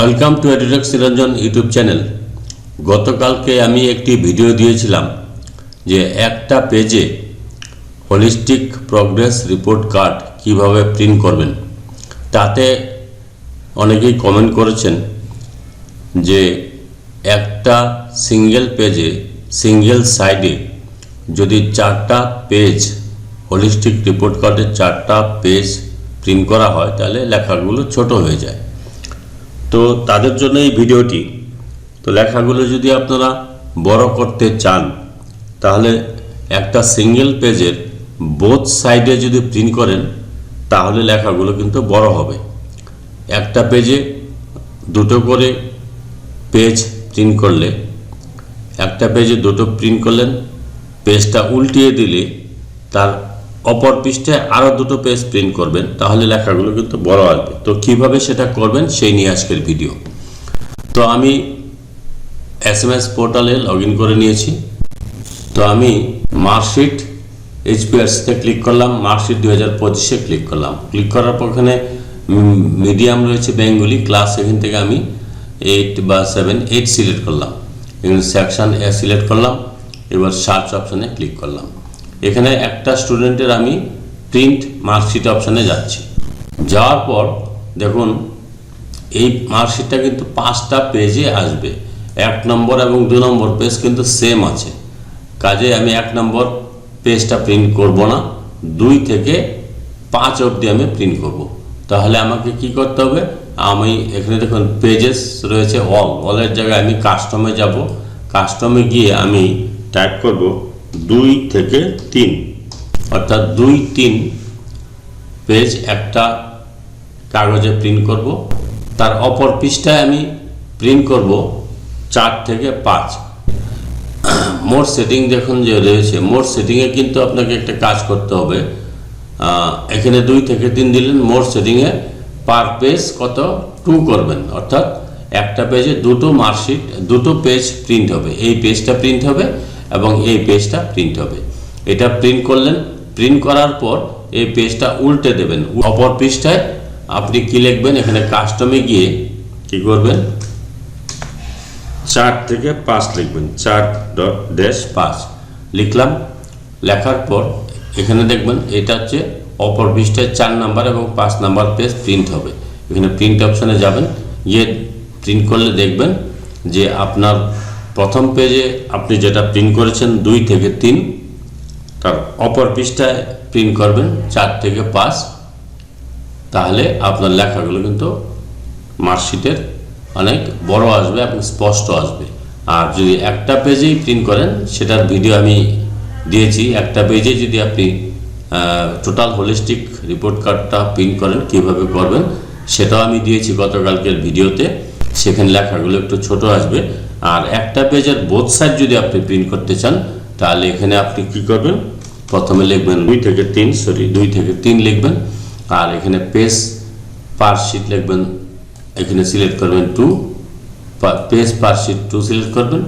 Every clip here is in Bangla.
Welcome to Edutech Niranjan YouTube channel. গতকালকে আমি একটি ভিডিও দিয়েছিলাম যে একটা পেজে হোলিস্টিক প্রোগ্রেস রিপোর্ট কার্ড কিভাবে প্রিন্ট করবেন। তাতে অনেকেই কমেন্ট করেছেন যে একটা সিঙ্গেল পেজে সিঙ্গেল সাইডে যদি 4টা পেজ হোলিস্টিক রিপোর্ট কার্ডের 4টা পেজ প্রিন্ট করা হয় তাহলে লেখাগুলো ছোট হয়ে যায়। তো তাদের জন্য এই ভিডিওটি। তো লেখাগুলো যদি আপনারা বড় করতে চান তাহলে একটা সিঙ্গেল পেজের বোথ সাইডে যদি প্রিন্ট করেন তাহলে লেখাগুলো কিন্তু বড় হবে। একটা পেজে দুটো করে পেজ প্রিন্ট করলে, একটা পেজে দুটো প্রিন্ট করলেন, পেজটা উল্টিয়ে দিলে তার অপর পৃষ্ঠায় আরও দুটো পেজ প্রিন্ট করবেন, তাহলে লেখাগুলো কিন্তু বড় আসবে। তো কিভাবে সেটা করবেন সেই নিয়ে আজকের ভিডিও। তো আমি SMS পোর্টালে লগ ইন করে নিয়েছি। তো আমি মার্কশিট HPRC-তে ক্লিক করলাম, মার্কশিট 2025-এ ক্লিক করলাম। ক্লিক করার পর এখানে মিডিয়াম রয়েছে বেঙ্গলি ক্লাস, এখান থেকে আমি 8 বা 7 8 সিলেক্ট করলাম। এখানে সেকশন A সিলেক্ট করলাম। এবার সার্চ অপশানে ক্লিক করলাম। এখানে একটা স্টুডেন্টের আমি প্রিন্ট মার্কশিট অপশানে যাচ্ছি। যাওয়ার পর দেখুন এই মার্কশিটটা কিন্তু 5টা পেজে আসবে। 1 নম্বর এবং 2 নম্বর পেজ কিন্তু সেম আছে, কাজে আমি 1 নম্বর পেজটা প্রিন্ট করব না, 2 থেকে 5 অবধি আমি প্রিন্ট করব। তাহলে আমাকে কি করতে হবে, আমি এখানে দেখুন পেজেস রয়েছে অলের জায়গায় আমি কাস্টমে যাব। কাস্টমে গিয়ে আমি টাইপ করব 2 থেকে 3, অর্থাৎ 2-3 পেজ একটা কাগজে প্রিন্ট করব। তার অপর পৃষ্ঠায় আমি প্রিন্ট করব 4 থেকে 5। মোর সেটিং দেখুন যে রয়েছে, মোর সেটিংয়ে কিন্তু আপনাকে একটা কাজ করতে হবে। এখানে 2 থেকে 3 দিলেন, মোর সেটিংয়ে পার পেজ কত 2 করবেন, অর্থাৎ একটা পেজে দুটো মার্কশিট দুটো পেজ প্রিন্ট হবে। এই পেজটা প্রিন্ট হবে এবং এই পেজটা প্রিন্ট হবে। এটা প্রিন্ট করলেন, প্রিন্ট করার পর এই পেজটা উল্টে দেবেন। অপর পৃষ্ঠায় আপনি কি লিখবেন, এখানে কাস্টমে গিয়ে কি করবেন 4 থেকে 5 লিখবেন, 4.5 লিখলাম। লেখার পর এখানে দেখবেন এটা হচ্ছে অপর পৃষ্ঠায় 4 নাম্বার এবং 5 নাম্বার পেজ প্রিন্ট হবে। এখানে প্রিন্ট অপশানে যাবেন, গিয়ে প্রিন্ট করলে দেখবেন যে আপনার প্রথম পেজে আপনি যেটা প্রিন্ট করেছেন 2 থেকে 3, তার অপর পৃষ্ঠায় প্রিন্ট করবেন 4 থেকে 5, তাহলে আপনার লেখাগুলো কিন্তু মার্কশিটের অনেক বড় আসবে এবং স্পষ্ট আসবে। আর যদি একটা পেজেই প্রিন্ট করেন, সেটার ভিডিও আমি দিয়েছি। একটা পেজে যদি আপনি টোটাল হোলিস্টিক রিপোর্ট কার্ডটা প্রিন্ট করেন কীভাবে করবেন সেটাও আমি দিয়েছি গতকালকের ভিডিওতে। সেখানে লেখাগুলো একটু ছোট আসবে। আর একটা পেজের বোথ সাইড যদি আপনি প্রিন্ট করতে চান তাহলে এখানে আপনি কি করবেন, প্রথমে লিখবেন 2 থেকে 3 লিখবেন। আর এখানে পেজ পার শিট লিখবেন, এখানে সিলেক্ট করবেন 2, পেজ পার শিট 2 সিলেক্ট করবেন,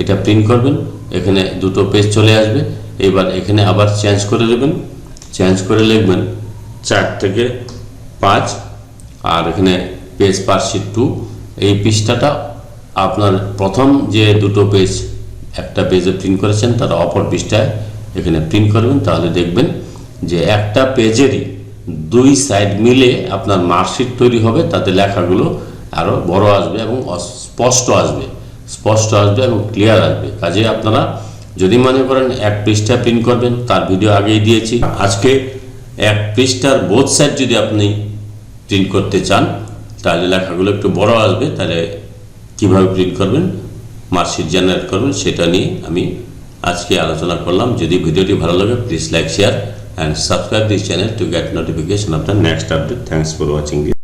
এটা প্রিন্ট করবেন। এখানে দুটো পেজ চলে আসবে। এবার এখানে আবার চেঞ্জ করে দেবেন, চেঞ্জ করে লিখবেন 4 থেকে 5, আর এখানে পেজ পার শিট 2। এই পৃষ্ঠাটা আপনার প্রথম যে দুটো পেজ একটা পেজে প্রিন্ট করেছেন তার অপর পৃষ্ঠায় এখানে প্রিন্ট করবেন। তাহলে দেখবেন যে একটা পেজেরই 2 সাইড মিলে আপনার মার্কশিট তৈরি হবে। তাতে লেখাগুলো আরও বড় আসবে এবং স্পষ্ট আসবে এবং ক্লিয়ার আসবে। কাজে আপনারা যদি মনে করেন 1 পৃষ্ঠা প্রিন্ট করবেন, তার ভিডিও আগেই দিয়েছি। আজকে 1 পৃষ্ঠার বোথ সাইড যদি আপনি প্রিন্ট করতে চান তাহলে লেখাগুলো একটু বড় আসবে। তাহলে কিভাবে প্রিন্ট করবেন, মার্কশিট জেনারেট করবেন, সেটা নিয়ে আমি আজকে আলোচনা করলাম। যদি ভিডিওটি ভালো লাগে please like, share and subscribe this channel to get notification of the next update. Thanks for watching this.